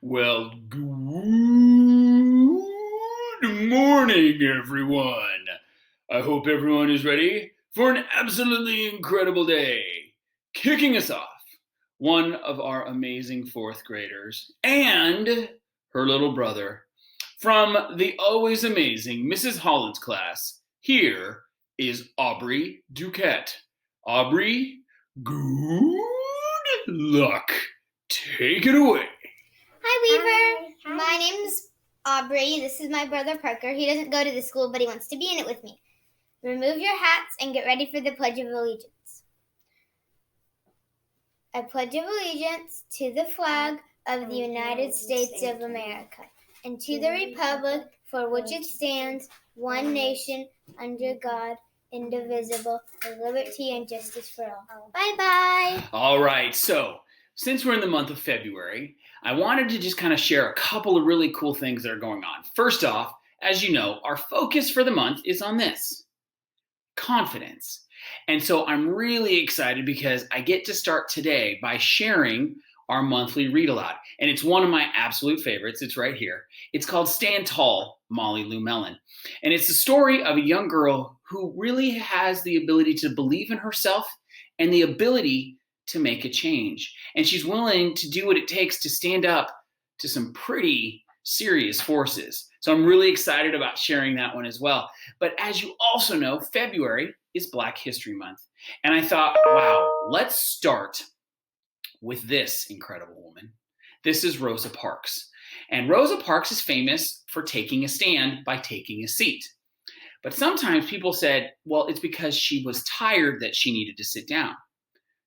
Well, good morning, everyone. I hope everyone is ready for an absolutely incredible day. Kicking us off, one of our amazing fourth graders and her little brother from the always amazing Mrs. Holland's class. Here is Aubrey Duquette. Aubrey, good luck. Take it away. Hi, Weaver. Hi. My name's Aubrey. This is my brother Parker. He doesn't go to the school, but he wants to be in it with me. Remove your hats and get ready for the Pledge of Allegiance. I pledge of allegiance to the flag of the United States of America and to the republic for which it stands, one nation, under God, indivisible, with liberty and justice for all. Bye-bye. All right, so since we're in the month of February, I wanted to just kind of share a couple of really cool things that are going on. First off, as you know, our focus for the month is on this, confidence. And so I'm really excited because I get to start today by sharing our monthly read aloud. And it's one of my absolute favorites. It's right here. It's called Stand Tall, Molly Lou Mellon. And it's the story of a young girl who really has the ability to believe in herself and the ability to make a change. And she's willing to do what it takes to stand up to some pretty serious forces. So I'm really excited about sharing that one as well. But as you also know, February is Black History Month. And I thought, wow, let's start with this incredible woman. This is Rosa Parks. And Rosa Parks is famous for taking a stand by taking a seat. But sometimes people said, well, it's because she was tired that she needed to sit down.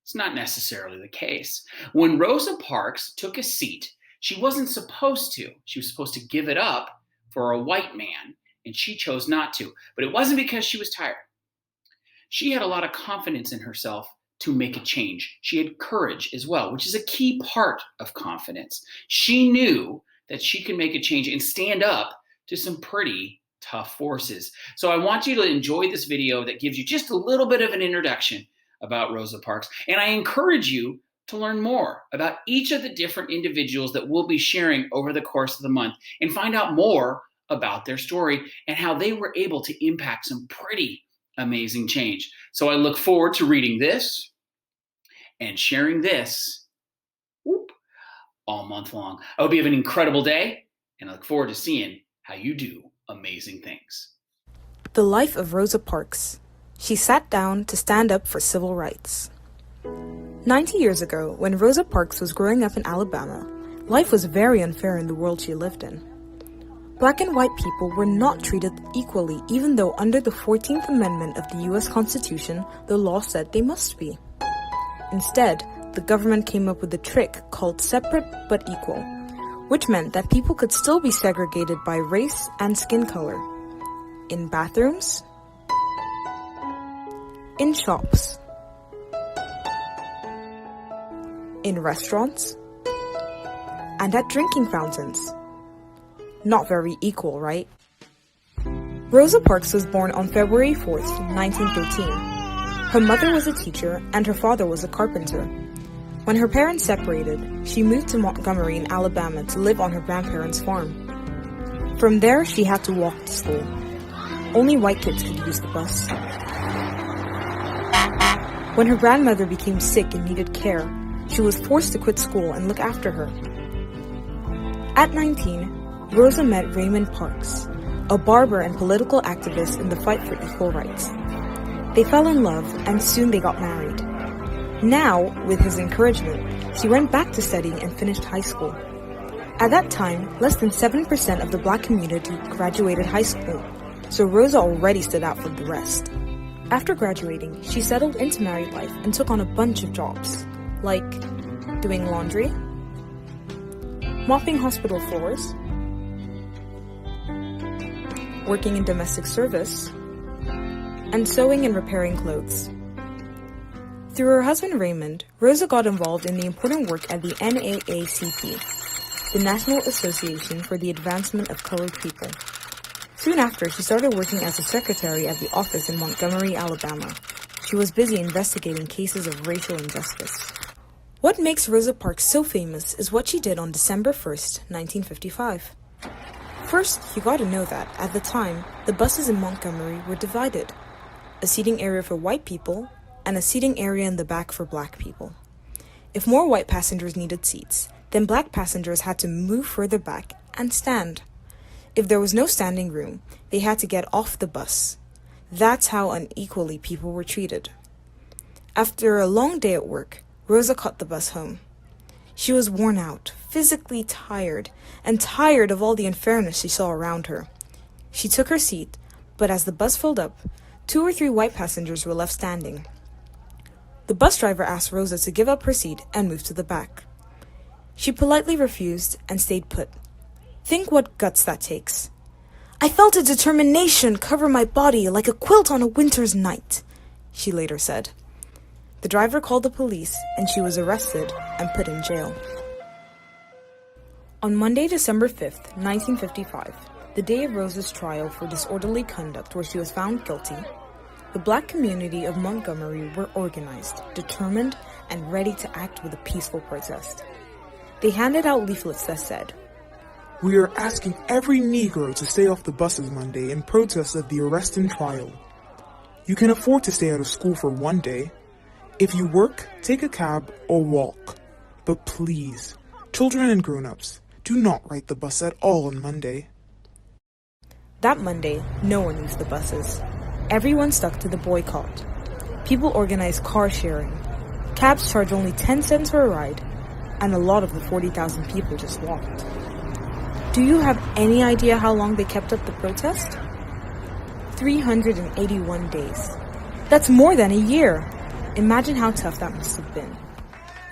It's not necessarily the case. When Rosa Parks took a seat, she wasn't supposed to. She was supposed to give it up for a white man, and she chose not to. But it wasn't because she was tired. She had a lot of confidence in herself to make a change. She had courage as well, which is a key part of confidence. She knew that she could make a change and stand up to some pretty tough forces. So I want you to enjoy this video that gives you just a little bit of an introduction about Rosa Parks. And I encourage you to learn more about each of the different individuals that we'll be sharing over the course of the month and find out more about their story and how they were able to impact some pretty amazing change. So I look forward to reading this and sharing this all month long. I hope you have an incredible day, and I look forward to seeing how you do amazing things. The life of Rosa Parks. She sat down to stand up for civil rights. 90 years ago, when Rosa Parks was growing up in Alabama, life was very unfair in the world she lived in. Black and white people were not treated equally, even though under the 14th Amendment of the U.S. Constitution, the law said they must be. Instead, the government came up with a trick called separate but equal, which meant that people could still be segregated by race and skin color. In bathrooms, in shops, in restaurants, and at drinking fountains. Not very equal, right? Rosa Parks was born on February 4th, 1913. Her mother was a teacher and her father was a carpenter. When her parents separated, she moved to Montgomery in Alabama to live on her grandparents' farm. From there, she had to walk to school. Only white kids could use the bus. When her grandmother became sick and needed care, she was forced to quit school and look after her. At 19, Rosa met Raymond Parks, a barber and political activist in the fight for equal rights. They fell in love and soon they got married. Now, with his encouragement, she went back to studying and finished high school. At that time, less than 7% of the Black community graduated high school, so Rosa already stood out from the rest. After graduating, she settled into married life and took on a bunch of jobs, like doing laundry, mopping hospital floors, working in domestic service, and sewing and repairing clothes. Through her husband Raymond, Rosa got involved in the important work at the NAACP, the National Association for the Advancement of Colored People. Soon after, she started working as a secretary at the office in Montgomery, Alabama. She was busy investigating cases of racial injustice. What makes Rosa Parks so famous is what she did on December 1st, 1955. First, you gotta know that, at the time, the buses in Montgomery were divided. A seating area for white people, and a seating area in the back for black people. If more white passengers needed seats, then black passengers had to move further back and stand. If there was no standing room, they had to get off the bus. That's how unequally people were treated. After a long day at work, Rosa caught the bus home. She was worn out, physically tired, and tired of all the unfairness she saw around her. She took her seat, but as the bus filled up, 2 or 3 white passengers were left standing. The bus driver asked Rosa to give up her seat and move to the back. She politely refused and stayed put. Think what guts that takes. "I felt a determination cover my body like a quilt on a winter's night," she later said. The driver called the police and she was arrested and put in jail. On Monday, December 5th, 1955, the day of Rosa's trial for disorderly conduct where she was found guilty, the black community of Montgomery were organized, determined, and ready to act with a peaceful protest. They handed out leaflets that said, "We are asking every Negro to stay off the buses Monday in protest of the arrest and trial. You can afford to stay out of school for one day. If you work, take a cab or walk. But please, children and grown-ups, do not ride the bus at all on Monday." That Monday, no one used the buses. Everyone stuck to the boycott. People organized car sharing. Cabs charge only 10 cents for a ride, and a lot of the 40,000 people just walked. Do you have any idea how long they kept up the protest? 381 days. That's more than a year. Imagine how tough that must have been.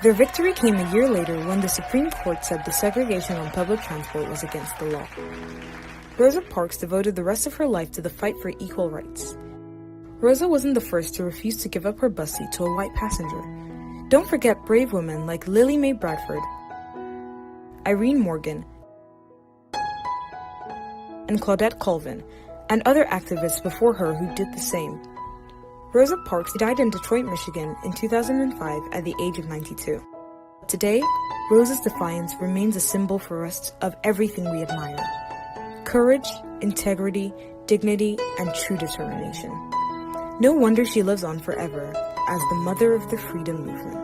Their victory came a year later when the Supreme Court said the segregation on public transport was against the law. Rosa Parks devoted the rest of her life to the fight for equal rights. Rosa wasn't the first to refuse to give up her bus seat to a white passenger. Don't forget brave women like Lily Mae Bradford, Irene Morgan, and Claudette Colvin, and other activists before her who did the same. Rosa Parks died in Detroit, Michigan in 2005 at the age of 92. Today, Rosa's defiance remains a symbol for us of everything we admire: courage, integrity, dignity, and true determination. No wonder she lives on forever as the mother of the freedom movement.